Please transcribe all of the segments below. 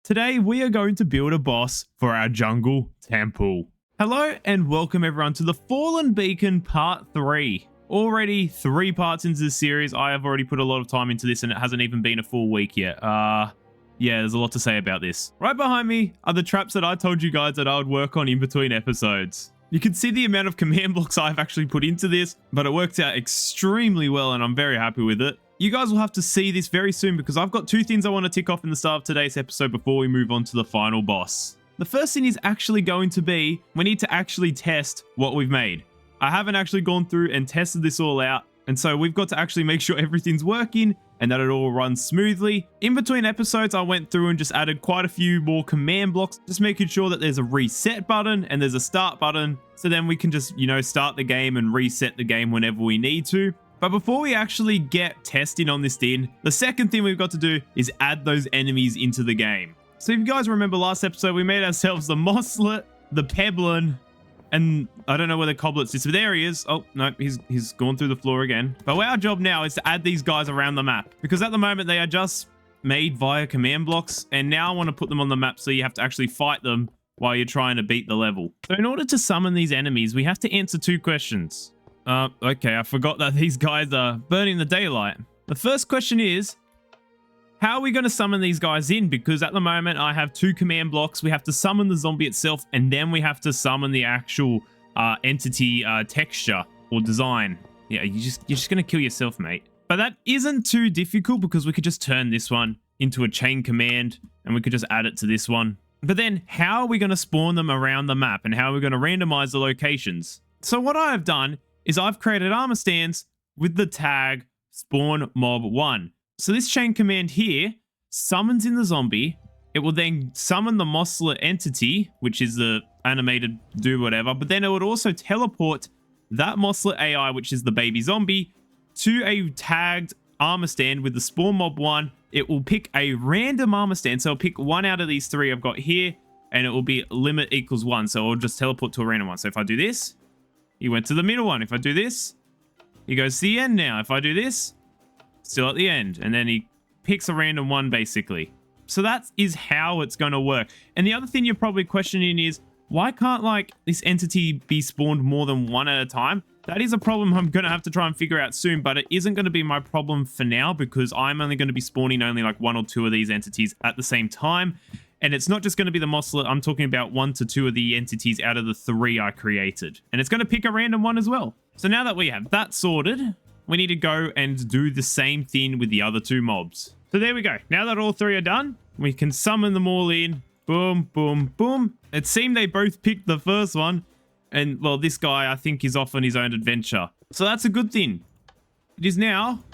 Today we are going to build a boss for our jungle temple. Hello and welcome everyone to the Fallen Beacon Part 3. Already 3 parts into this series. I have already put a lot of time into this and it hasn't even been a full week yet. Yeah, there's a lot to say about this. Right behind me are the traps that I told you guys that I would work on in between episodes. You can see the amount of command blocks I've actually put into this, but it worked out extremely well and I'm very happy with it. You guys will have to see this very soon because I've got 2 things I want to tick off in the start of today's episode before we move on to the final boss. The first thing is actually going to be, we need to actually test what we've made. I haven't actually gone through and tested this all out, and so we've got to actually make sure everything's working and that it all runs smoothly. In between episodes, I went through and just added quite a few more command blocks, just making sure that there's a reset button and there's a start button, so then we can just, start the game and reset the game whenever we need to. But before we actually get testing on this thing, the second thing we've got to do is add those enemies into the game. So if you guys remember last episode, we made ourselves the Mosslet, the Peblin, and I don't know where the Coblet is, but there he is. Oh, no, he's gone through the floor again. But our job now is to add these guys around the map, because at the moment they are just made via command blocks, and now I want to put them on the map so you have to actually fight them while you're trying to beat the level. So in order to summon these enemies, we have to answer 2 questions. Okay, I forgot that these guys are burning the daylight. The first question is, how are we going to summon these guys in? Because at the moment I have 2 command blocks. We have to summon the zombie itself, and then we have to summon the actual entity texture or design. Yeah, you're just going to kill yourself, mate. But that isn't too difficult because we could just turn this one into a chain command and we could just add it to this one. But then how are we going to spawn them around the map, and how are we going to randomize the locations? So what I have done is I've created armor stands with the tag spawn mob 1. So this chain command here summons in the zombie. It will then summon the Mosslet entity, which is the animated do whatever, but then it would also teleport that Mosslet AI, which is the baby zombie, to a tagged armor stand with the spawn mob 1. It will pick a random armor stand. So I'll pick one out of these 3 I've got here, and it will be limit equals 1. So I'll just teleport to a random one. So if I do this, he went to the middle one. If I do this, he goes to the end now. If I do this, still at the end. And then he picks a random one, basically. So that is how it's going to work. And the other thing you're probably questioning is, why can't, this entity be spawned more than one at a time? That is a problem I'm going to have to try and figure out soon, but it isn't going to be my problem for now because I'm only going to be spawning only 1 or 2 of these entities at the same time. And it's not just going to be the Mosslet. I'm talking about 1 to 2 of the entities out of the 3 I created. And it's going to pick a random one as well. So now that we have that sorted, we need to go and do the same thing with the other 2 mobs. So there we go. Now that all 3 are done, we can summon them all in. Boom, boom, boom. It seemed they both picked the first one. And, well, this guy, I think, is off on his own adventure. So that's a good thing. It is now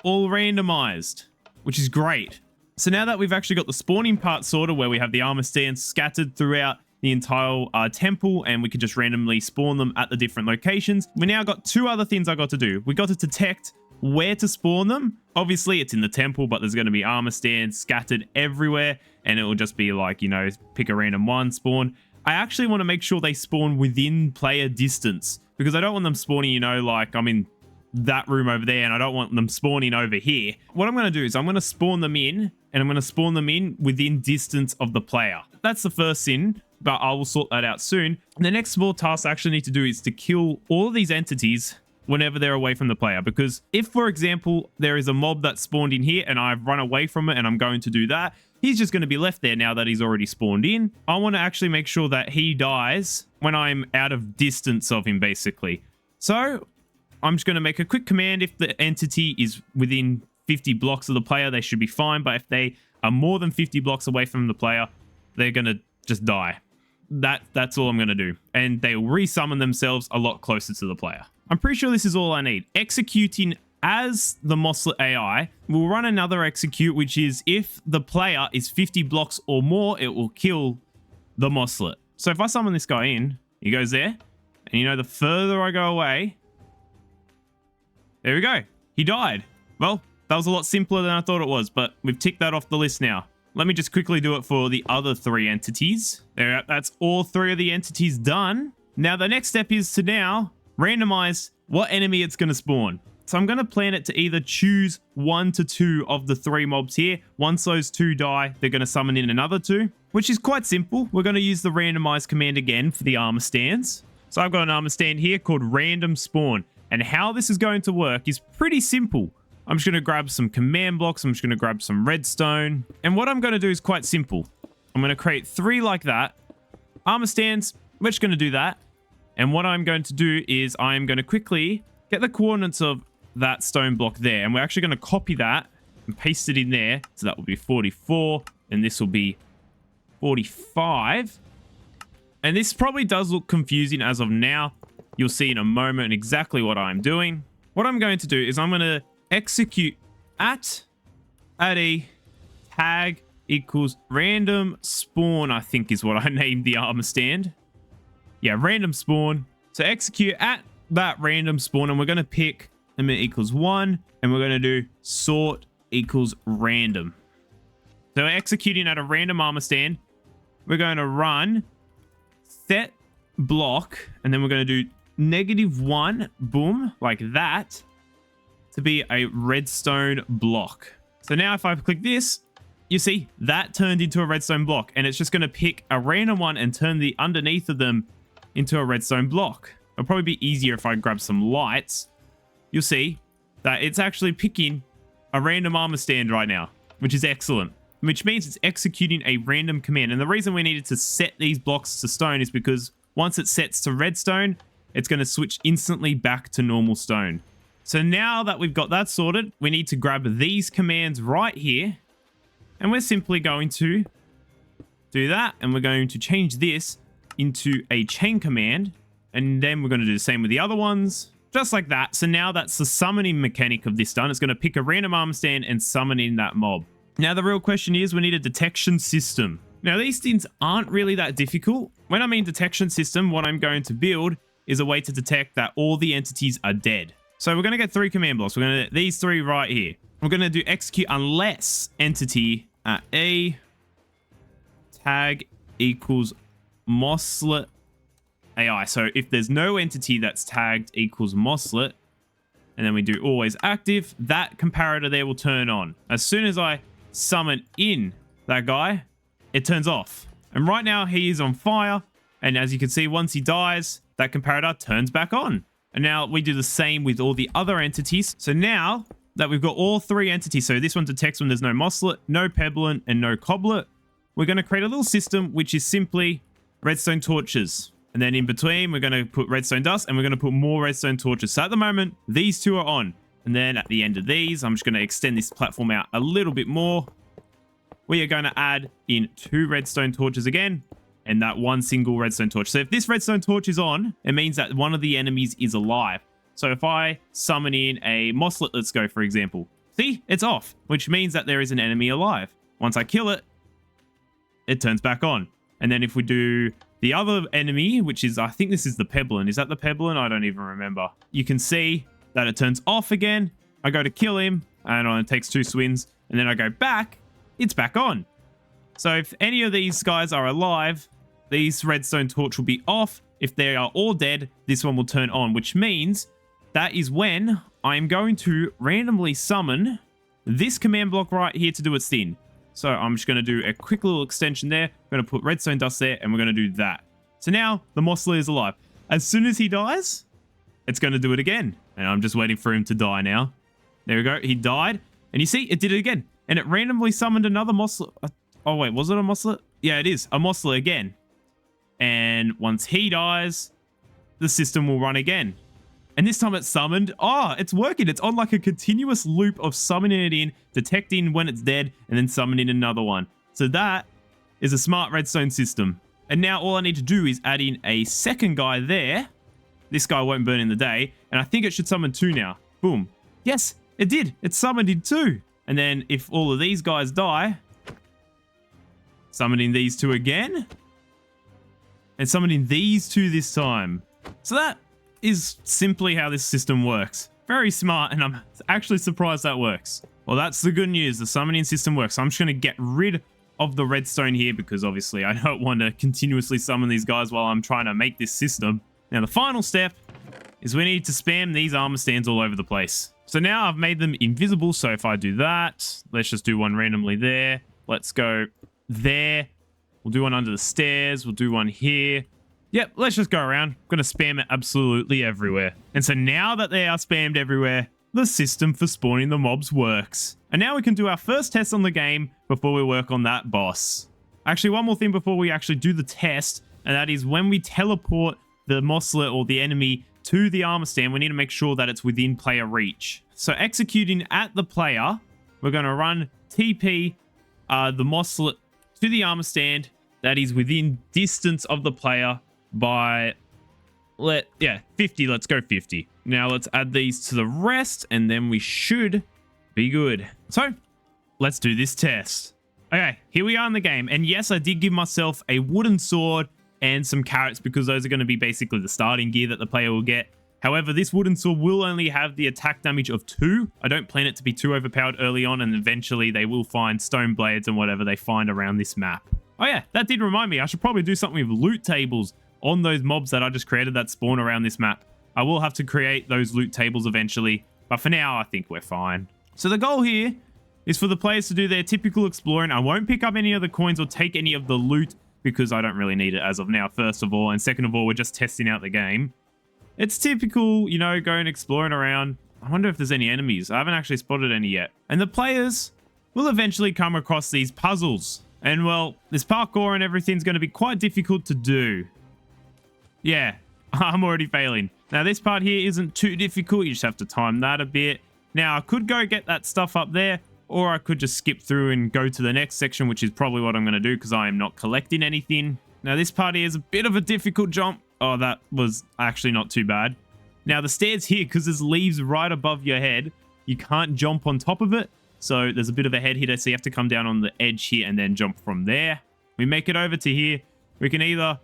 all randomized, which is great. So now that we've actually got the spawning part sorted, where we have the armor stands scattered throughout the entire temple, and we could just randomly spawn them at the different locations, we now got 2 other things I got to do. We got to detect where to spawn them. Obviously, it's in the temple, but there's going to be armor stands scattered everywhere, and it will just be pick a random one, spawn. I actually want to make sure they spawn within player distance, because I don't want them spawning, I'm in that room over there, and I don't want them spawning over here. What I'm going to do is I'm going to spawn them in, and I'm going to spawn them in within distance of the player. That's the first thing, but I will sort that out soon. And the next small task I actually need to do is to kill all of these entities whenever they're away from the player. Because if, for example, there is a mob that spawned in here and I've run away from it and I'm going to do that, he's just going to be left there now that he's already spawned in. I want to actually make sure that he dies when I'm out of distance of him, basically. So I'm just going to make a quick command. If the entity is within 50 blocks of the player, they should be fine. But if they are more than 50 blocks away from the player, they're going to just die. That's all I'm going to do. And they will resummon themselves a lot closer to the player. I'm pretty sure this is all I need. Executing as the Mosslet AI, we'll run another execute, which is if the player is 50 blocks or more, it will kill the Mosslet. So if I summon this guy in, he goes there. And the further I go away, there we go. He died. Well, that was a lot simpler than I thought it was, but we've ticked that off the list now. Let me just quickly do it for the other 3 entities. There, that's all 3 of the entities done. Now, the next step is to now randomize what enemy it's going to spawn. So I'm going to plan it to either choose 1 to 2 of the 3 mobs here. Once those 2 die, they're going to summon in another 2, which is quite simple. We're going to use the randomized command again for the armor stands. So I've got an armor stand here called random spawn. And how this is going to work is pretty simple. I'm just going to grab some command blocks. I'm just going to grab some redstone. And what I'm going to do is quite simple. I'm going to create 3 like that. Armor stands, we're just going to do that. And what I'm going to do is I'm going to quickly get the coordinates of that stone block there. And we're actually going to copy that and paste it in there. So that will be 44. And this will be 45. And this probably does look confusing as of now. You'll see in a moment exactly what I'm doing. What I'm going to do is I'm going to execute at a tag equals random spawn, I think is what I named the armor stand. Yeah, random spawn. So execute at that random spawn, and we're going to pick limit equals 1, and we're going to do sort equals random. So executing at a random armor stand, we're going to run set block, and then we're going to do -1, boom, like that, to be a redstone block. So now if I click this, you see that turned into a redstone block, and it's just going to pick a random one and turn the underneath of them into a redstone block. It'll probably be easier if I grab some lights. You'll see that it's actually picking a random armor stand right now, which is excellent, which means it's executing a random command. And the reason we needed to set these blocks to stone is because once it sets to redstone, it's going to switch instantly back to normal stone. So now that we've got that sorted, we need to grab these commands right here, and we're simply going to do that, and we're going to change this into a chain command, and then we're going to do the same with the other ones, just like that. So now that's the summoning mechanic of this done. It's going to pick a random armor stand and summon in that mob. Now the real question is, we need a detection system. Now these things aren't really that difficult. When I mean detection system, what I'm going to build is a way to detect that all the entities are dead. So we're going to get 3 command blocks. We're going to get these 3 right here. We're going to do execute unless entity at a tag equals mosslet AI. So if there's no entity that's tagged equals mosslet, and then we do always active, that comparator there will turn on. As soon as I summon in that guy, it turns off. And right now he is on fire. And as you can see, once he dies, that comparator turns back on. And now we do the same with all the other entities. So now that we've got all 3 entities, so this one detects when there's no mosslet, no pebblant, and no coblet, we're going to create a little system which is simply redstone torches. And then in between, we're going to put redstone dust, and we're going to put more redstone torches. So at the moment, these 2 are on. And then at the end of these, I'm just going to extend this platform out a little bit more. We are going to add in 2 redstone torches again, and that 1 single redstone torch. So if this redstone torch is on, it means that one of the enemies is alive. So if I summon in a mosslet, let's go, for example. See, it's off, which means that there is an enemy alive. Once I kill it, it turns back on. And then if we do the other enemy, which is, I think this is the pebblant. Is that the pebblant? I don't even remember. You can see that it turns off again. I go to kill him, and it takes 2 swings. And then I go back, it's back on. So if any of these guys are alive, these redstone torch will be off. If they are all dead, this one will turn on, which means that is when I'm going to randomly summon this command block right here to do its thing. So I'm just going to do a quick little extension there. I'm going to put redstone dust there, and we're going to do that. So now the mosslet is alive. As soon as he dies, it's going to do it again. And I'm just waiting for him to die now. There we go. He died. And you see, it did it again. And it randomly summoned another mosslet. Oh, wait, was it a mosslet? Yeah, it is. A mosslet again. And once he dies, the system will run again. And this time it's summoned. Oh, it's working. It's on like a continuous loop of summoning it in, detecting when it's dead, and then summoning another one. So that is a smart redstone system. And now all I need to do is add in a second guy there. This guy won't burn in the day. And I think it should summon 2 now. Boom. Yes, it did. It summoned in 2. And then if all of these guys die, summoning these 2 again. And summoning these 2 this time. So that is simply how this system works. Very smart, and I'm actually surprised that works. Well, that's the good news. The summoning system works. So I'm just going to get rid of the redstone here because obviously I don't want to continuously summon these guys while I'm trying to make this system. Now, the final step is we need to spam these armor stands all over the place. So now I've made them invisible. So if I do that, let's just do one randomly there. Let's go there. We'll do one under the stairs. We'll do one here. Yep, let's just go around. I'm going to spam it absolutely everywhere. And so now that they are spammed everywhere, the system for spawning the mobs works. And now we can do our first test on the game before we work on that boss. Actually, one more thing before we actually do the test, and that is when we teleport the mosslet or the enemy to the armor stand, we need to make sure that it's within player reach. So executing at the player, we're going to run TP the mosslet to the armor stand that is within distance of the player by 50. Let's go 50. Now let's add these to the rest and then we should be good. So let's do this test. Okay, here we are in the game. And yes, I did give myself a wooden sword and some carrots because those are going to be basically the starting gear that the player will get. However, this wooden sword will only have the attack damage of 2. I don't plan it to be too overpowered early on, and eventually they will find stone blades and whatever they find around this map. Oh yeah, that did remind me. I should probably do something with loot tables on those mobs that I just created that spawn around this map. I will have to create those loot tables eventually, but for now, I think we're fine. So the goal here is for the players to do their typical exploring. I won't pick up any of the coins or take any of the loot because I don't really need it as of now, first of all. And second of all, we're just testing out the game. It's typical, you know, going exploring around. I wonder if there's any enemies. I haven't actually spotted any yet. And the players will eventually come across these puzzles. And well, this parkour and everything's going to be quite difficult to do. Yeah, I'm already failing. Now this part here isn't too difficult. You just have to time that a bit. Now I could go get that stuff up there, or I could just skip through and go to the next section, which is probably what I'm going to do because I am not collecting anything. Now this part here is a bit of a difficult jump. Oh, that was actually not too bad. Now the stairs here, because there's leaves right above your head, you can't jump on top of it. So there's a bit of a head hitter, so you have to come down on the edge here and then jump from there. We make it over to here. We can either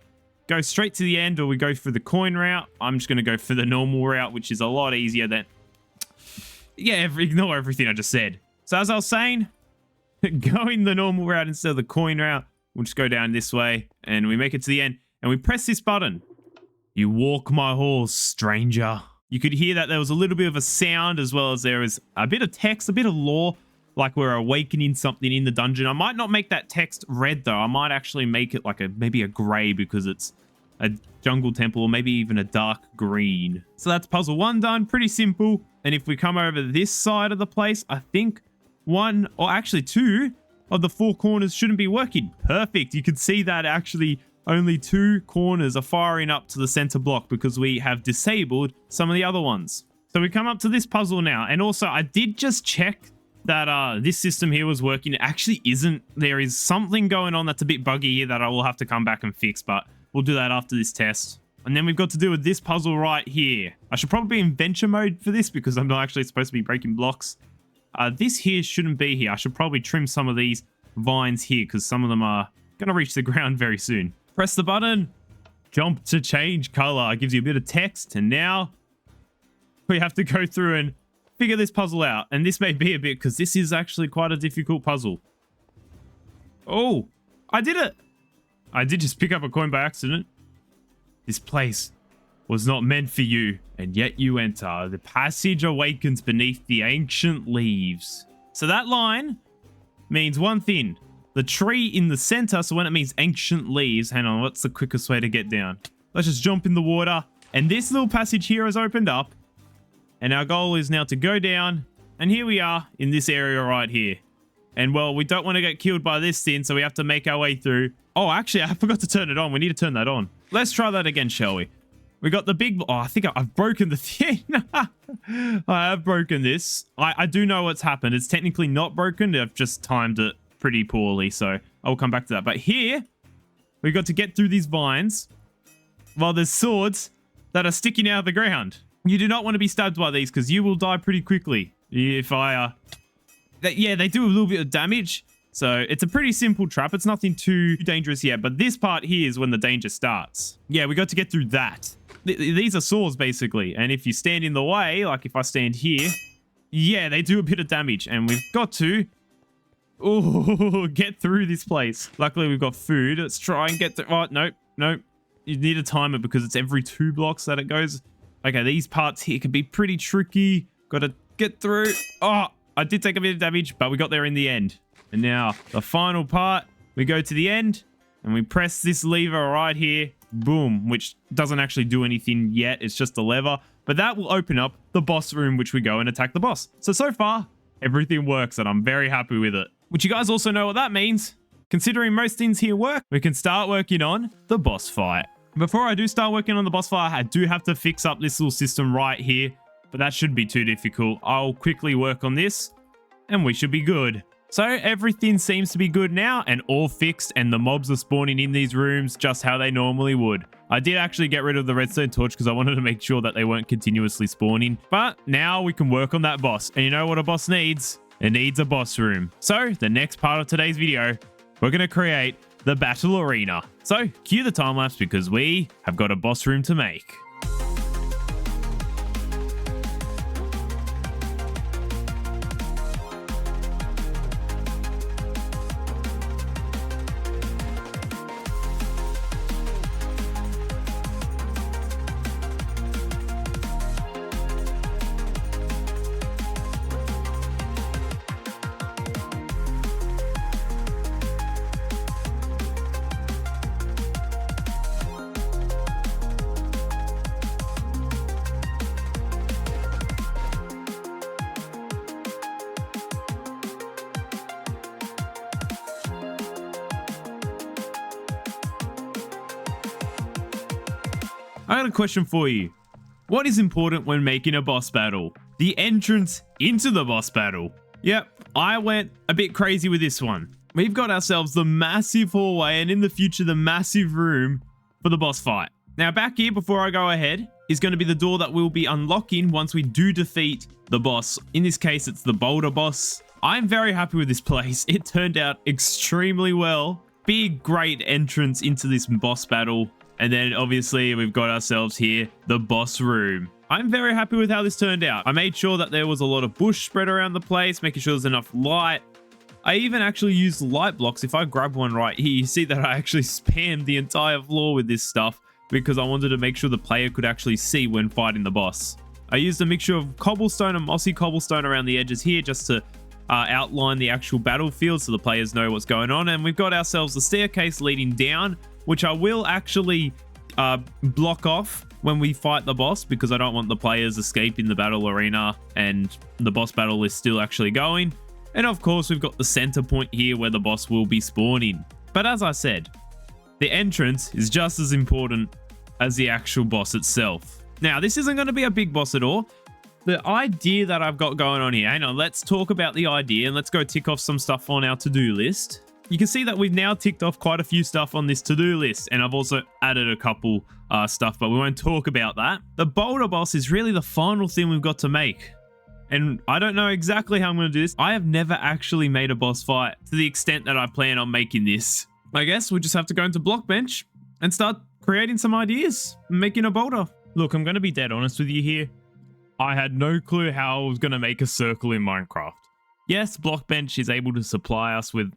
go straight to the end or we go for the coin route. I'm just going to go for the normal route, which is a lot easier than... Yeah, ignore everything I just said. So as I was saying, going the normal route instead of the coin route, we'll just go down this way and we make it to the end and we press this button. You walk my horse, stranger. You could hear that there was a little bit of a sound as well as there was a bit of text, a bit of lore, like we're awakening something in the dungeon. I might not make that text red though. I might actually make it like maybe a gray because it's a jungle temple, or maybe even a dark green. So that's puzzle 1 done, pretty simple. And if we come over this side of the place, I think 1 or actually 2 of the 4 corners shouldn't be working. Perfect. You can see that actually only 2 corners are firing up to the center block because we have disabled some of the other ones. So we come up to this puzzle now. And also I did just check that this system here was working. It actually isn't. There is something going on that's a bit buggy here that I will have to come back and fix, but we'll do that after this test. And then we've got to do with this puzzle right here. I should probably be in venture mode for this because I'm not actually supposed to be breaking blocks. This here shouldn't be here. I should probably trim some of these vines here because some of them are going to reach the ground very soon. Press the button. Jump to change color. It gives you a bit of text. And now we have to go through and figure this puzzle out. And this may be a bit because this is actually quite a difficult puzzle. Oh, I did it. I did just pick up a coin by accident. This place was not meant for you, and yet you enter. The passage awakens beneath the ancient leaves. So that line means one thing. The tree in the center, so when it means ancient leaves, hang on, what's the quickest way to get down? Let's just jump in the water. And this little passage here has opened up. And our goal is now to go down. And here we are in this area right here. And well, we don't want to get killed by this thing, so we have to make our way through. Oh, actually, I forgot to turn it on. We need to turn that on. Let's try that again, shall we? We got the big... Oh, I think I've broken the thing. I have broken this. I do know what's happened. It's technically not broken. I've just timed it pretty poorly, so I'll come back to that. But here, we got to get through these vines while there's swords that are sticking out of the ground. You do not want to be stabbed by these because you will die pretty quickly. If I... yeah, they do a little bit of damage. So it's a pretty simple trap. It's nothing too dangerous yet. But this part here is when the danger starts. Yeah, we got to get through that. These are swords, basically. And if you stand in the way, like if I stand here, yeah, they do a bit of damage. And we've got to get through this place. Luckily, we've got food. Let's try and get through. Oh, nope, nope. You need to time it because it's every 2 blocks that it goes. Okay, these parts here can be pretty tricky. Got to get through. Oh, I did take a bit of damage, but we got there in the end. And now the final part, we go to the end and we press this lever right here. Boom, which doesn't actually do anything yet. It's just a lever, but that will open up the boss room, which we go and attack the boss. So far, everything works and I'm very happy with it. Which you guys also know what that means. Considering most things here work, we can start working on the boss fight. Before I do start working on the boss fight, I do have to fix up this little system right here, but that shouldn't be too difficult. I'll quickly work on this and we should be good. So everything seems to be good now and all fixed, and the mobs are spawning in these rooms just how they normally would. I did actually get rid of the redstone torch because I wanted to make sure that they weren't continuously spawning. But now we can work on that boss. And you know what a boss needs? It needs a boss room. So the next part of today's video, we're going to create the battle arena. So cue the time lapse because we have got a boss room to make. I got a question for you. What is important when making a boss battle? The entrance into the boss battle. Yep, I went a bit crazy with this one. We've got ourselves the massive hallway and in the future the massive room for the boss fight. Now back here before I go ahead is going to be the door that we'll be unlocking once we do defeat the boss. In this case it's the Boulder Boss. I'm very happy with this place. It turned out extremely well. Big great entrance into this boss battle. And then obviously we've got ourselves here, the boss room. I'm very happy with how this turned out. I made sure that there was a lot of bush spread around the place, making sure there's enough light. I even actually used light blocks. If I grab one right here, you see that I actually spammed the entire floor with this stuff because I wanted to make sure the player could actually see when fighting the boss. I used a mixture of cobblestone and mossy cobblestone around the edges here just to outline the actual battlefield so the players know what's going on. And we've got ourselves a staircase leading down, which I will actually block off when we fight the boss because I don't want the players escaping the battle arena and the boss battle is still actually going. And of course, we've got the center point here where the boss will be spawning. But as I said, the entrance is just as important as the actual boss itself. Now, this isn't going to be a big boss at all. The idea that I've got going on here, hang on, let's talk about the idea and let's go tick off some stuff on our to-do list. You can see that we've now ticked off quite a few stuff on this to-do list, and I've also added a couple stuff, but we won't talk about that. The Boulder Boss is really the final thing we've got to make. And I don't know exactly how I'm going to do this. I have never actually made a boss fight to the extent that I plan on making this. I guess we'll just have to go into Blockbench and start creating some ideas, making a boulder. Look, I'm going to be dead honest with you here. I had no clue how I was going to make a circle in Minecraft. Yes, Blockbench is able to supply us with,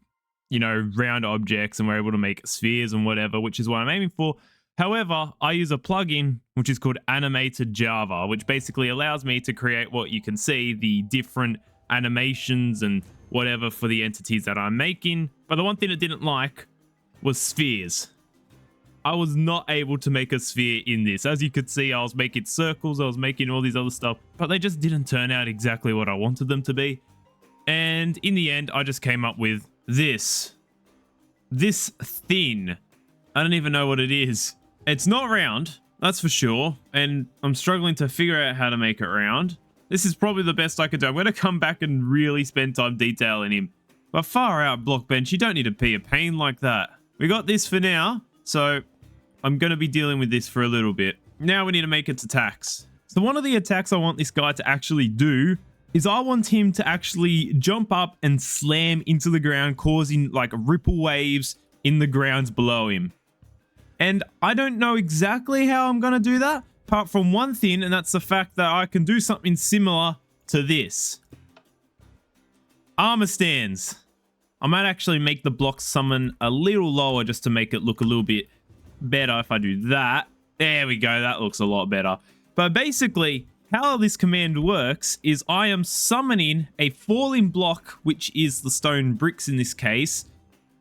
you know, round objects and we're able to make spheres and whatever, which is what I'm aiming for. However, I use a plugin which is called Animated Java, which basically allows me to create what you can see, the different animations and whatever for the entities that I'm making. But the one thing it didn't like was spheres. I was not able to make a sphere in this. As you could see, I was making circles, I was making all these other stuff, but they just didn't turn out exactly what I wanted them to be. And in the end, I just came up with this thing. I don't even know what it is. It's not round, that's for sure, and I'm struggling to figure out how to make it round. This is probably the best I could do. I'm going to come back and really spend time detailing him. But far out, Blockbench, you don't need to be a pain like that. We got this for now, so I'm going to be dealing with this for a little bit. Now we need to make its attacks. So one of the attacks I want this guy to actually do is I want him to actually jump up and slam into the ground, causing like ripple waves in the grounds below him. And I don't know exactly how I'm going to do that, apart from one thing, and that's the fact that I can do something similar to this. Armor stands. I might actually make the block summon a little lower just to make it look a little bit better if I do that. There we go, that looks a lot better. But basically, how this command works is I am summoning a falling block, which is the stone bricks in this case,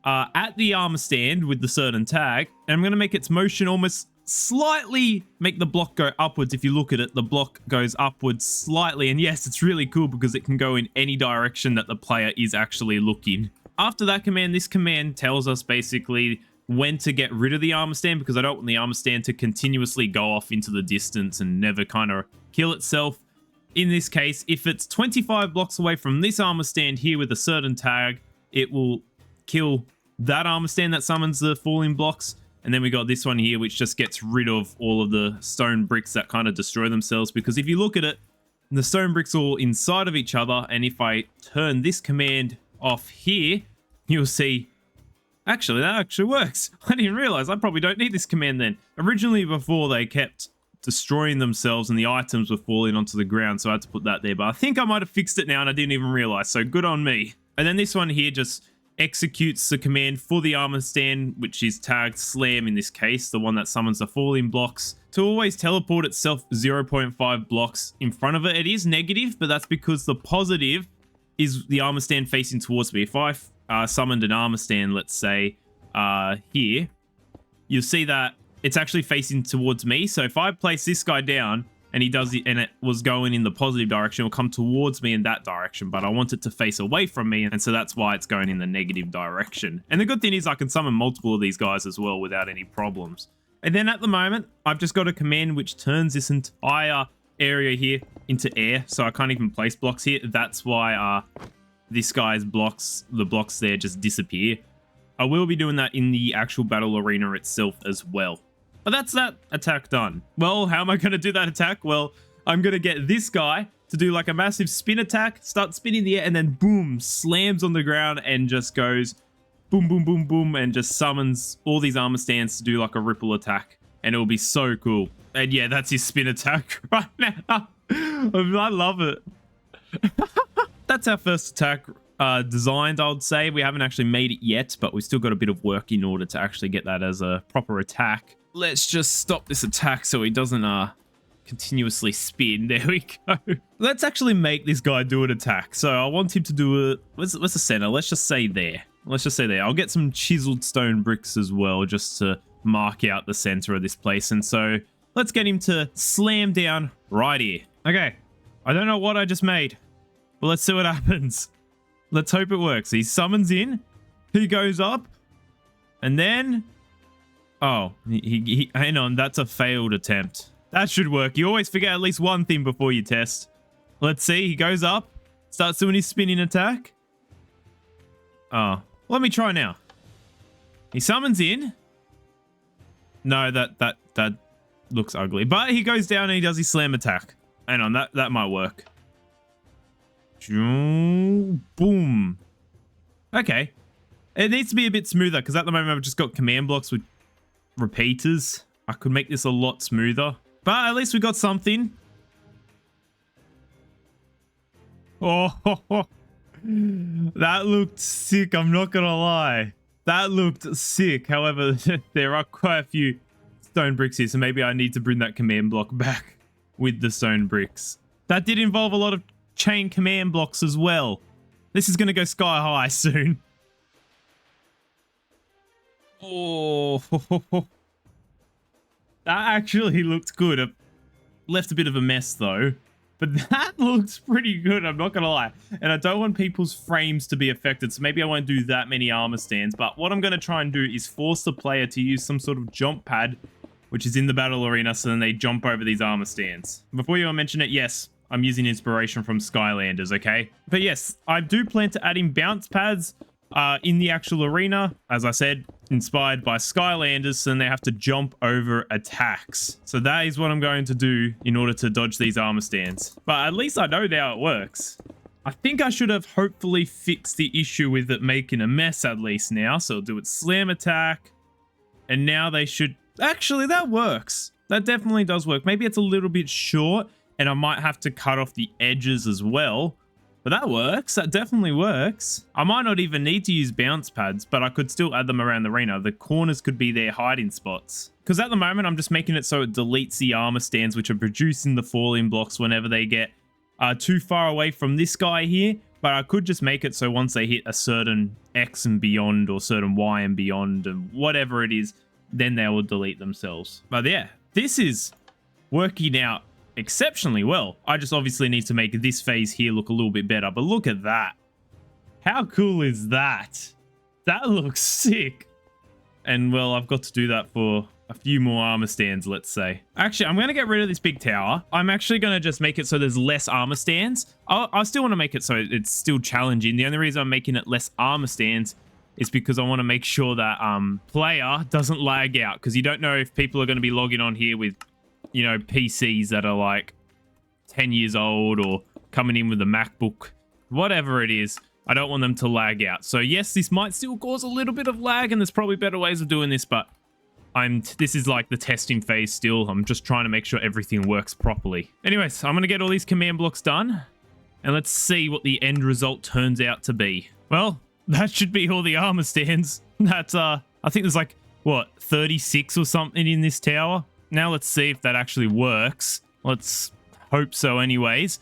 at the armor stand with the certain tag, and I'm going to make its motion almost slightly make the block go upwards. If you look at it, the block goes upwards slightly, and yes, it's really cool because it can go in any direction that the player is actually looking. After that command, this command tells us basically when to get rid of the armor stand, because I don't want the armor stand to continuously go off into the distance and never kind of kill itself. In this case, if it's 25 blocks away from this armor stand here with a certain tag, it will kill that armor stand that summons the falling blocks. And then we got this one here, which just gets rid of all of the stone bricks that kind of destroy themselves. Because if you look at it, the stone bricks are all inside of each other. And if I turn this command off here, you'll see, actually, that actually works. I didn't realize I probably don't need this command then. Originally, before, they kept destroying themselves and the items were falling onto the ground. So I had to put that there. But I think I might have fixed it now and I didn't even realize. So good on me. And then this one here just executes the command for the armor stand, which is tagged slam in this case, the one that summons the falling blocks, to always teleport itself 0.5 blocks in front of it. It is negative, but that's because the positive is the armor stand facing towards me. If I summoned an armor stand, let's say here, you'll see that it's actually facing towards me. So if I place this guy down and he does it and it was going in the positive direction, it will come towards me in that direction, but I want it to face away from me, and so that's why it's going in the negative direction. And the good thing is I can summon multiple of these guys as well without any problems. And then at the moment, I've just got a command which turns this entire area here into air, so I can't even place blocks here. That's why this guy's blocks, the blocks there, just disappear. I will be doing that in the actual battle arena itself as well. But that's that attack done. Well, how am I going to do that attack? Well, I'm going to get this guy to do like a massive spin attack, start spinning the air, and then boom, slams on the ground and just goes boom, boom, boom, boom, and just summons all these armor stands to do like a ripple attack. And it will be so cool. And yeah, that's his spin attack right now. I love it. That's our first attack designed, I would say. We haven't actually made it yet, but we've still got a bit of work in order to actually get that as a proper attack. Let's just stop this attack so he doesn't continuously spin. There we go. Let's actually make this guy do an attack. So I want him to do a... What's the center? Let's just say there. Let's just say there. I'll get some chiseled stone bricks as well, just to mark out the center of this place. And so let's get him to slam down right here. Okay. I don't know what I just made, but let's see what happens. Let's hope it works. He summons in. He goes up. And then... Oh, hang on. That's a failed attempt. That should work. You always forget at least one thing before you test. Let's see. He goes up. Starts doing his spinning attack. Oh, let me try now. He summons in. No, that looks ugly. But he goes down and he does his slam attack. Hang on. That might work. Boom. Okay. It needs to be a bit smoother because at the moment I've just got command blocks with repeaters. I could make this a lot smoother, but at least we got something. Oh, that looked sick. I'm not gonna lie, that looked sick. However, there are quite a few stone bricks here, so maybe I need to bring that command block back with the stone bricks. That did involve a lot of chain command blocks as well. This is gonna go sky high soon. Oh, that actually looked good. It left a bit of a mess though, but that looks pretty good. I'm not gonna lie. And I don't want people's frames to be affected, so maybe I won't do that many armor stands. But what I'm gonna try and do is force the player to use some sort of jump pad, which is in the battle arena, so then they jump over these armor stands. Before you mention it, yes, I'm using inspiration from Skylanders, okay? But yes, I do plan to add in bounce pads in the actual arena, as I said, inspired by Skylanders, so then they have to jump over attacks. So that is what I'm going to do in order to dodge these armor stands. But at least I know how it works. I think I should have hopefully fixed the issue with it making a mess at least now. So I'll do its slam attack. And now they should... Actually, that works. That definitely does work. Maybe it's a little bit short, and I might have to cut off the edges as well. But that works. That definitely works. I might not even need to use bounce pads, but I could still add them around the arena. The corners could be their hiding spots. Because at the moment, I'm just making it so it deletes the armor stands, which are producing the fall-in blocks whenever they get too far away from this guy here. But I could just make it so once they hit a certain X and beyond, or certain Y and beyond, and whatever it is, then they will delete themselves. But yeah, this is working out exceptionally well. I just obviously need to make this phase here look a little bit better, but look at that. How cool is that? That looks sick. And well, I've got to do that for a few more armor stands, let's say. Actually, I'm going to get rid of this big tower. I'm actually going to just make it so there's less armor stands. I still want to make it so it's still challenging. The only reason I'm making it less armor stands is because I want to make sure that player doesn't lag out, because you don't know if people are going to be logging on here with, you know, PCs that are like 10 years old or coming in with a MacBook, whatever it is. I don't want them to lag out. So yes, this might still cause a little bit of lag, and there's probably better ways of doing this, but this is like the testing phase still. I'm just trying to make sure everything works properly. Anyways, I'm going to get all these command blocks done, and let's see what the end result turns out to be. Well, that should be all the armor stands. That's, I think there's like, what, 36 or something in this tower? Now let's see if that actually works. Let's hope so anyways.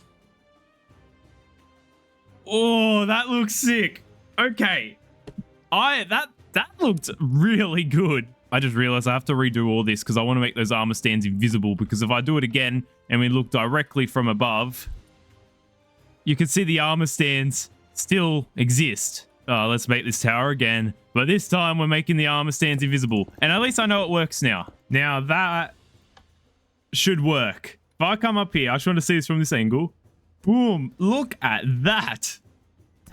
Oh, that looks sick. Okay. That looked really good. I just realized I have to redo all this because I want to make those armor stands invisible, because if I do it again and we look directly from above, you can see the armor stands still exist. Let's make this tower again. But this time we're making the armor stands invisible. And at least I know it works now. Now that should work. If I come up here, I just want to see this from this angle. Boom. Look at that.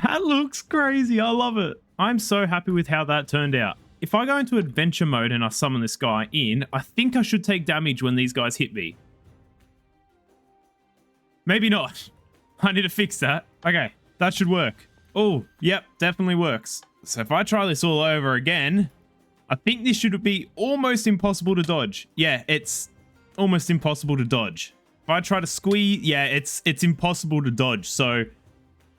That looks crazy. I love it. I'm so happy with how that turned out. If I go into adventure mode and I summon this guy in, I think I should take damage when these guys hit me. Maybe not. I need to fix that. Okay, that should work. Oh, yep, definitely works. So if I try this all over again, I think this should be almost impossible to dodge. Yeah, it's almost impossible to dodge. If I try to squeeze, yeah, it's impossible to dodge. So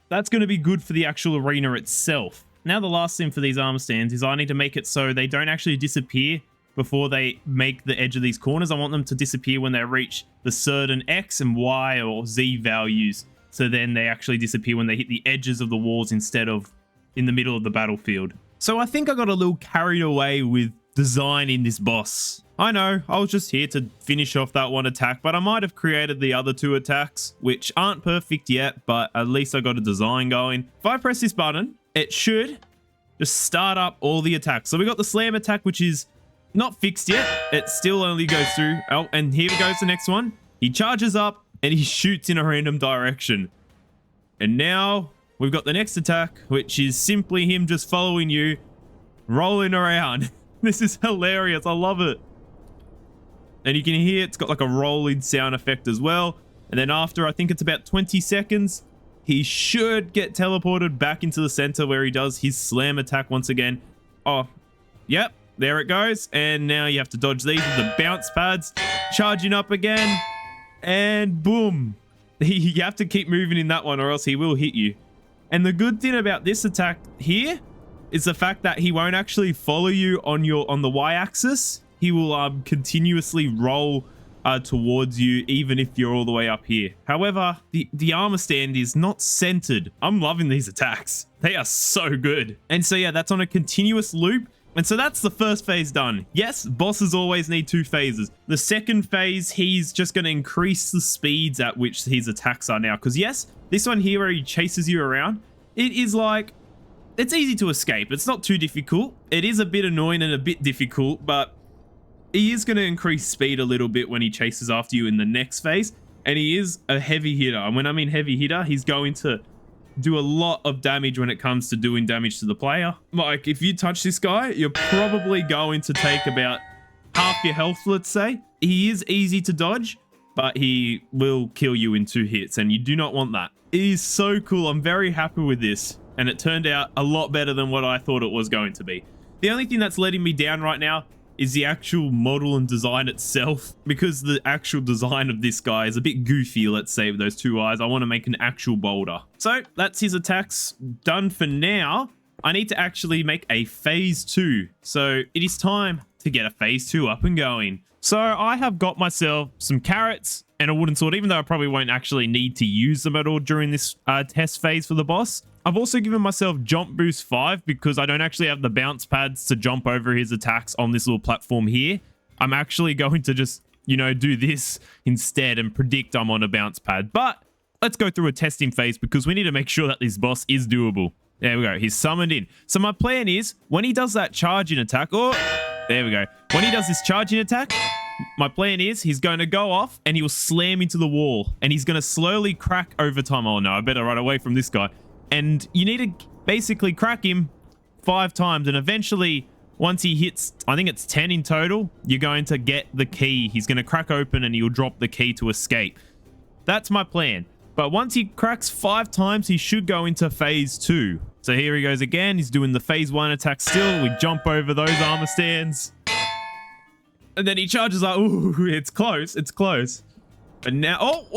that's going to be good for the actual arena itself. Now the last thing for these armor stands is I need to make it so they don't actually disappear before they make the edge of these corners. I want them to disappear when they reach the certain X and Y or Z values. So then they actually disappear when they hit the edges of the walls instead of in the middle of the battlefield. So I think I got a little carried away with designing this boss. I know, I was just here to finish off that one attack, but I might have created the other two attacks, which aren't perfect yet, but at least I got a design going. If I press this button, it should just start up all the attacks. So we got the slam attack, which is not fixed yet. It still only goes through. Oh, and here goes the next one. He charges up and he shoots in a random direction. And now we've got the next attack, which is simply him just following you, rolling around. This is hilarious. I love it. And you can hear it's got like a rolling sound effect as well. And then after, I think it's about 20 seconds, he should get teleported back into the center where he does his slam attack once again. Oh, yep, there it goes. And now you have to dodge these with the bounce pads, charging up again, and boom. You have to keep moving in that one or else he will hit you. And the good thing about this attack here is the fact that he won't actually follow you on the y-axis. He will continuously roll towards you even if you're all the way up here. However, the armor stand is not centered. I'm loving these attacks. They are so good. And so yeah, that's on a continuous loop. And so that's the first phase done. Yes, bosses always need 2 phases. The second phase, he's just going to increase the speeds at which his attacks are now. Because yes, this one here where he chases you around, it is like, it's easy to escape. It's not too difficult. It is a bit annoying and a bit difficult, but he is going to increase speed a little bit when he chases after you in the next phase. And he is a heavy hitter. And when I mean heavy hitter, he's going to do a lot of damage when it comes to doing damage to the player. Like, if you touch this guy, you're probably going to take about half your health, let's say. He is easy to dodge, but he will kill you in 2 hits, and you do not want that. It is so cool. I'm very happy with this, and it turned out a lot better than what I thought it was going to be. The only thing that's letting me down right now is the actual model and design itself, because the actual design of this guy is a bit goofy, let's say, with those two eyes. I want to make an actual boulder. So that's his attacks done for now. I need to actually make a phase 2. So it is time to get a phase 2 up and going. So I have got myself some carrots and a wooden sword, even though I probably won't actually need to use them at all during this test phase for the boss. I've also given myself jump boost 5 because I don't actually have the bounce pads to jump over his attacks on this little platform here. I'm actually going to just, you know, do this instead and predict I'm on a bounce pad. But let's go through a testing phase because we need to make sure that this boss is doable. There we go. He's summoned in. So my plan is when he does that charging attack, oh, there we go. When he does this charging attack, my plan is he's going to go off and he will slam into the wall and he's going to slowly crack over time. Oh no, I better run away from this guy. And you need to basically crack him 5 times. And eventually, once he hits, I think it's 10 in total, you're going to get the key. He's going to crack open and he'll drop the key to escape. That's my plan. But once he cracks 5 times, he should go into phase 2. So here he goes again. He's doing the phase 1 attack still. We jump over those armor stands. And then he charges like, ooh, it's close. It's close. And now, that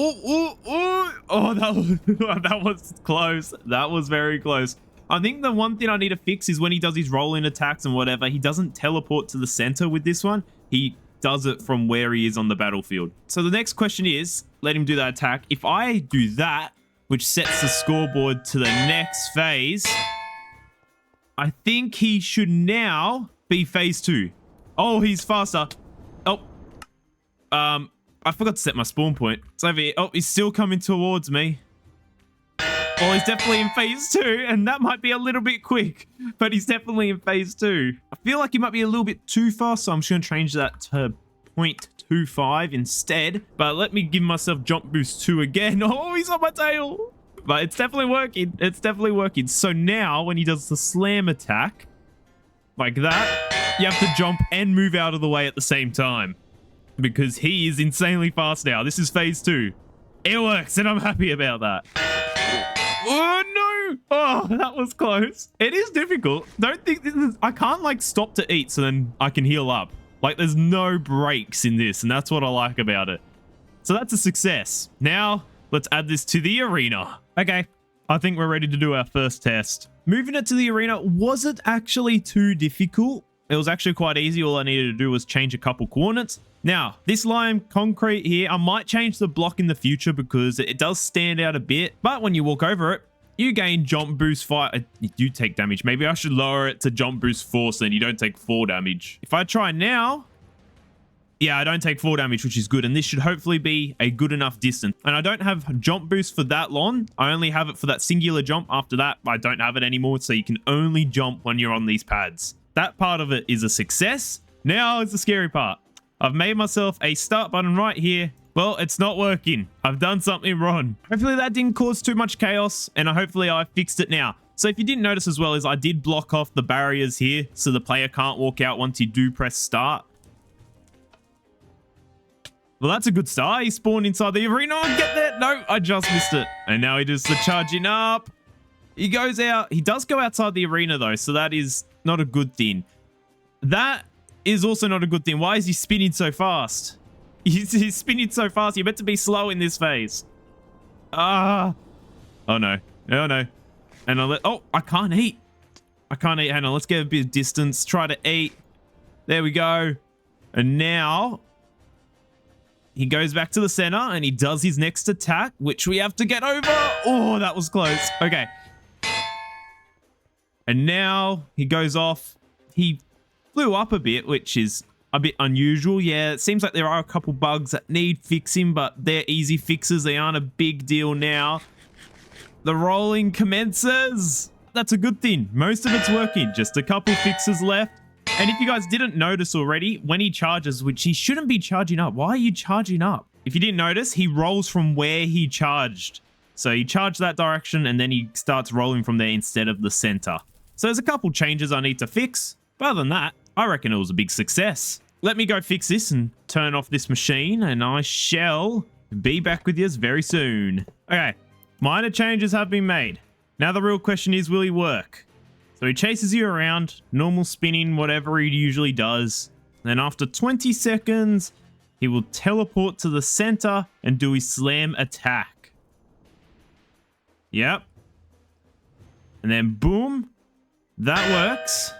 was close. That was very close. I think the one thing I need to fix is when he does his roll-in attacks and whatever, he doesn't teleport to the center with this one. He does it from where he is on the battlefield. So the next question is, let him do that attack. If I do that, which sets the scoreboard to the next phase, I think he should now be phase 2. Oh, he's faster. Oh, I forgot to set my spawn point. It's over here. Oh, he's still coming towards me. Oh, he's definitely in phase 2, and that might be a little bit quick, but he's definitely in phase 2. I feel like he might be a little bit too fast, so I'm just going to change that to 0.25 instead. But let me give myself jump boost 2 again. Oh, he's on my tail. But it's definitely working. It's definitely working. So now, when he does the slam attack, like that, you have to jump and move out of the way at the same time. Because he is insanely fast now. This is phase 2. It works, and I'm happy about that. Oh, no! Oh, that was close. It is difficult. Don't think this is... I can't, like, stop to eat so then I can heal up. Like, there's no breaks in this, and that's what I like about it. So that's a success. Now, let's add this to the arena. Okay, I think we're ready to do our first test. Moving it to the arena wasn't actually too difficult. It was actually quite easy. All I needed to do was change a couple coordinates. Now, this lime concrete here, I might change the block in the future because it does stand out a bit. But when you walk over it, you gain jump boost 5. You take damage. Maybe I should lower it to jump boost 4 so then you don't take 4 damage. If I try now, yeah, I don't take 4 damage, which is good. And this should hopefully be a good enough distance. And I don't have jump boost for that long. I only have it for that singular jump. After that, I don't have it anymore. So you can only jump when you're on these pads. That part of it is a success. Now is the scary part. I've made myself a start button right here. Well, it's not working. I've done something wrong. Hopefully that didn't cause too much chaos, and hopefully I fixed it now. So if you didn't notice as well, is I did block off the barriers here so the player can't walk out once you do press start. Well, that's a good start. He spawned inside the arena. Oh, get there. No, I just missed it. And now he does the charging up. He goes out. He does go outside the arena though, so that is not a good thing. That is also not a good thing. Why is he spinning so fast? He's spinning so fast. You're meant to be slow in this phase. Ah. Oh no. Oh no. And oh, I can't eat. I can't eat. Hang on. Let's get a bit of distance. Try to eat. There we go. And now he goes back to the center and he does his next attack, which we have to get over. Oh, that was close. Okay. And now he goes off. He flew up a bit, which is a bit unusual. Yeah, it seems like there are a couple bugs that need fixing, but they're easy fixes. They aren't a big deal now. The rolling commences. That's a good thing. Most of it's working. Just a couple fixes left. And if you guys didn't notice already, when he charges, which he shouldn't be charging up. Why are you charging up? If you didn't notice, he rolls from where he charged. So he charged that direction and then he starts rolling from there instead of the center. So there's a couple changes I need to fix. But other than that, I reckon it was a big success. Let me go fix this and turn off this machine, and I shall be back with you very soon. Okay, minor changes have been made. Now the real question is, will he work? So he chases you around, normal spinning, whatever he usually does. Then after 20 seconds, he will teleport to the center and do his slam attack. Yep. And then boom. That works.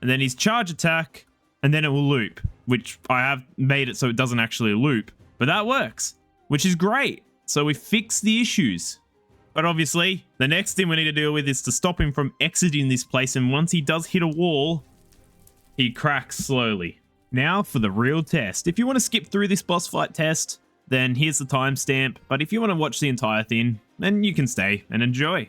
And then his charge attack, and then it will loop, which I have made it so it doesn't actually loop. But that works, which is great. So we fixed the issues. But obviously, the next thing we need to deal with is to stop him from exiting this place. And once he does hit a wall, he cracks slowly. Now for the real test. If you want to skip through this boss fight test, then here's the timestamp. But if you want to watch the entire thing, then you can stay and enjoy.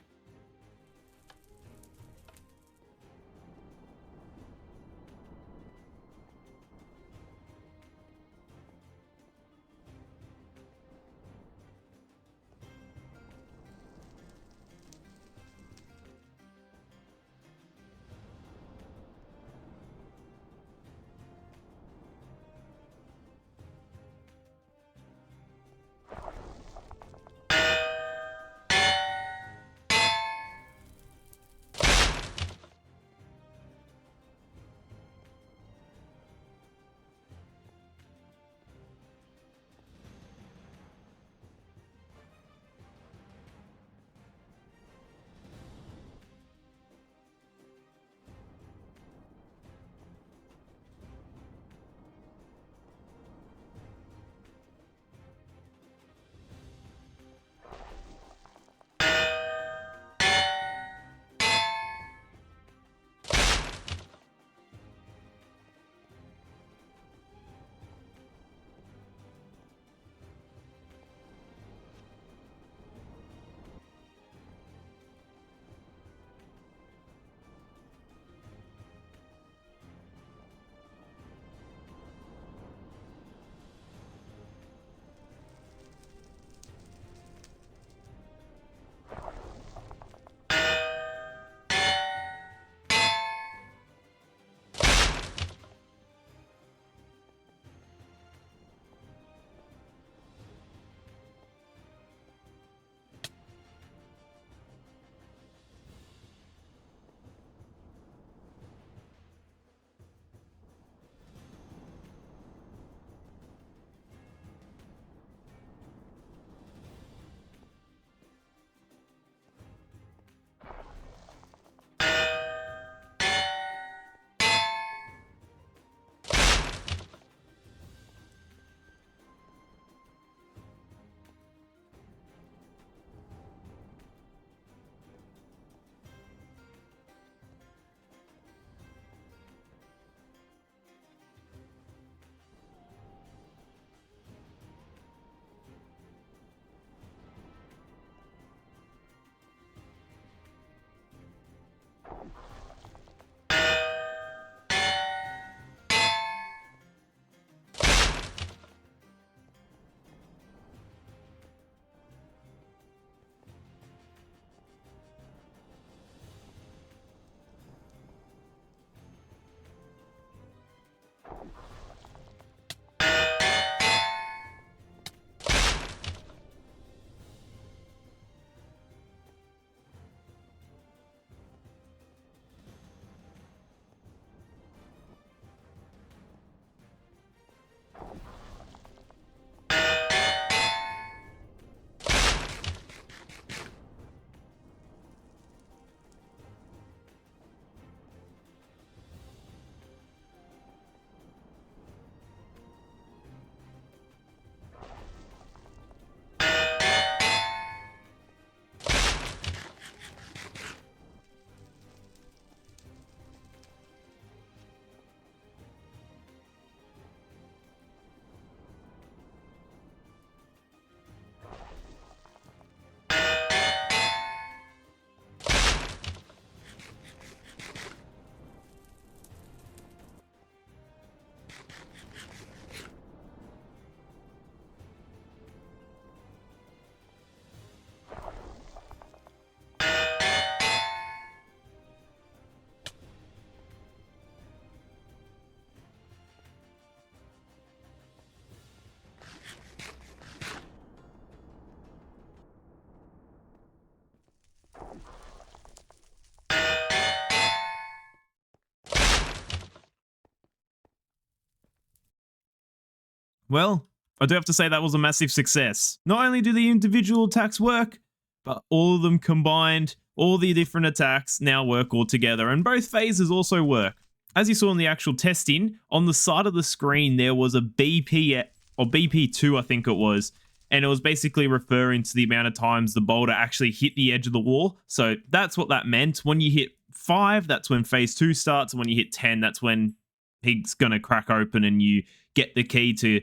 Well, I do have to say that was a massive success. Not only do the individual attacks work, but all of them combined, all the different attacks now work all together, and both phases also work. As you saw in the actual testing, on the side of the screen there was a BP, or BP2 I think it was, and it was basically referring to the amount of times the boulder actually hit the edge of the wall. So that's what that meant. When you hit 5, that's when phase 2 starts, and when you hit 10, that's when he's gonna crack open and you get the key to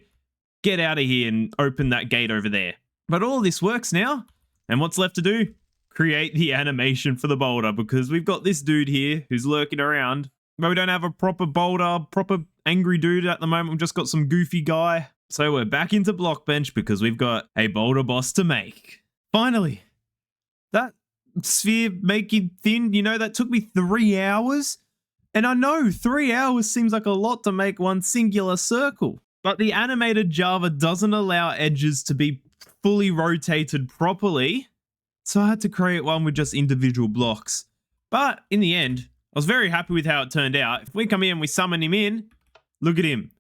get out of here and open that gate over there. But all this works now, and what's left to do? Create the animation for the boulder, because we've got this dude here who's lurking around, but we don't have a proper boulder, proper angry dude at the moment. We've just got some goofy guy. So we're back into Blockbench because we've got a Boulder Boss to make. Finally, that sphere making thing, you know, that took me 3 hours. And I know 3 hours seems like a lot to make one singular circle, but the animated Java doesn't allow edges to be fully rotated properly. So I had to create one with just individual blocks. But in the end, I was very happy with how it turned out. If we come in and we summon him in, look at him.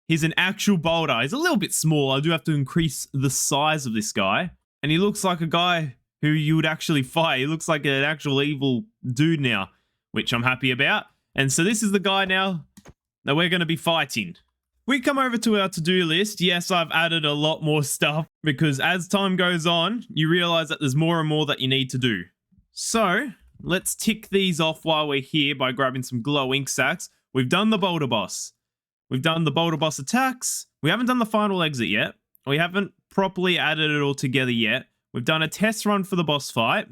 He's an actual boulder. He's a little bit small. I do have to increase the size of this guy. And he looks like a guy who you would actually fight. He looks like an actual evil dude now, which I'm happy about. And so this is the guy now that we're going to be fighting. We come over to our to-do list. Yes, I've added a lot more stuff because as time goes on, you realize that there's more and more that you need to do. So let's tick these off while we're here by grabbing some glow ink sacks. We've done the Boulder Boss. We've done the Boulder Boss attacks. We haven't done the final exit yet. We haven't properly added it all together yet. We've done a test run for the boss fight.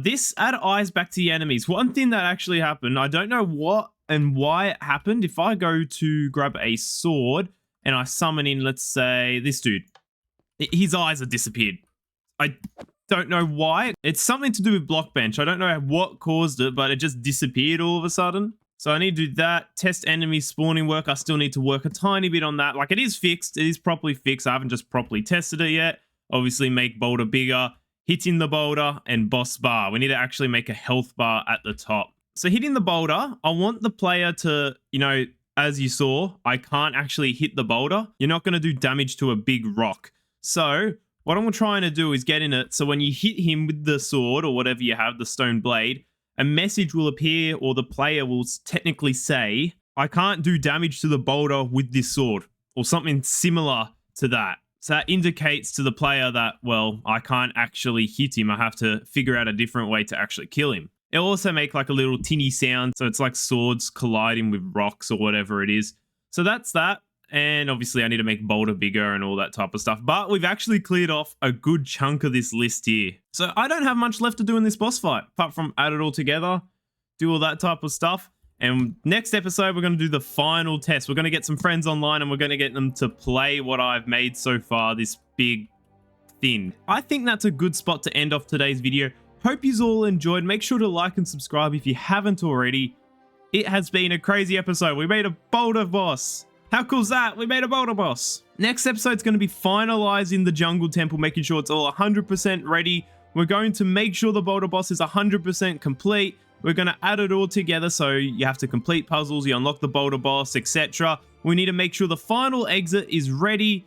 This add eyes back to the enemies. One thing that actually happened, I don't know what and why it happened. If I go to grab a sword and I summon in, let's say, this dude, his eyes have disappeared. I don't know why. It's something to do with Blockbench. I don't know what caused it, but it just disappeared all of a sudden. So I need to do that. Test enemy spawning work. I still need to work a tiny bit on that. Like, it is fixed. It is properly fixed. I haven't just properly tested it yet. Obviously, make boulder bigger. Hitting the boulder and boss bar. We need to actually make a health bar at the top. So hitting the boulder, I want the player to, you know, as you saw, I can't actually hit the boulder. You're not going to do damage to a big rock. So what I'm trying to do is get in it. So when you hit him with the sword or whatever you have, the stone blade, a message will appear, or the player will technically say, I can't do damage to the boulder with this sword, or something similar to that. So that indicates to the player that, well, I can't actually hit him. I have to figure out a different way to actually kill him. It'll also make like a little tinny sound. So it's like swords colliding with rocks or whatever it is. So that's that. And obviously I need to make boulder bigger and all that type of stuff. But we've actually cleared off a good chunk of this list here. So I don't have much left to do in this boss fight, apart from add it all together, do all that type of stuff. And next episode, we're going to do the final test. We're going to get some friends online and we're going to get them to play what I've made so far, this big thing. I think that's a good spot to end off today's video. Hope you all enjoyed. Make sure to like and subscribe if you haven't already. It has been a crazy episode. We made a Boulder Boss. How cool is that? We made a Boulder Boss. Next episode's going to be finalizing the jungle temple, making sure it's all 100% ready. We're going to make sure the Boulder Boss is 100% complete. We're going to add it all together, so you have to complete puzzles, you unlock the Boulder Boss, etc. We need to make sure the final exit is ready.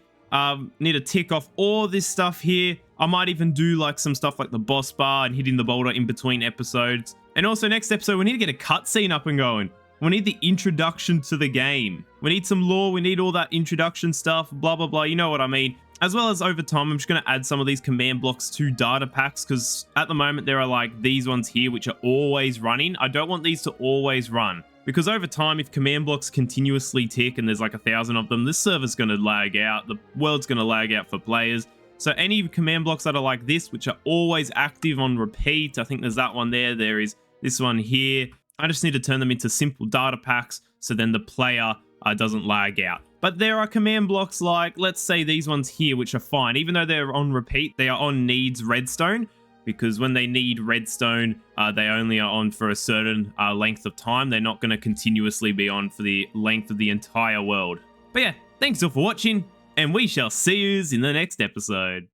Need to tick off all this stuff here. I might even do like some stuff like the boss bar and hitting the boulder in between episodes. And also next episode, we need to get a cutscene up and going. We need the introduction to the game. We need some lore. We need all that introduction stuff, blah, blah, blah. You know what I mean. As well as over time, I'm just going to add some of these command blocks to data packs because at the moment there are like these ones here which are always running. I don't want these to always run because over time, if command blocks continuously tick and there's like 1,000 of them, this server's going to lag out. The world's going to lag out for players. So any command blocks that are like this, which are always active on repeat, I think there's that one there. There is this one here. I just need to turn them into simple data packs so then the player doesn't lag out. But there are command blocks like, let's say these ones here, which are fine. Even though they're on repeat, they are on needs redstone, because when they need redstone, they only are on for a certain length of time. They're not going to continuously be on for the length of the entire world. But yeah, thanks all for watching, and we shall see yous in the next episode.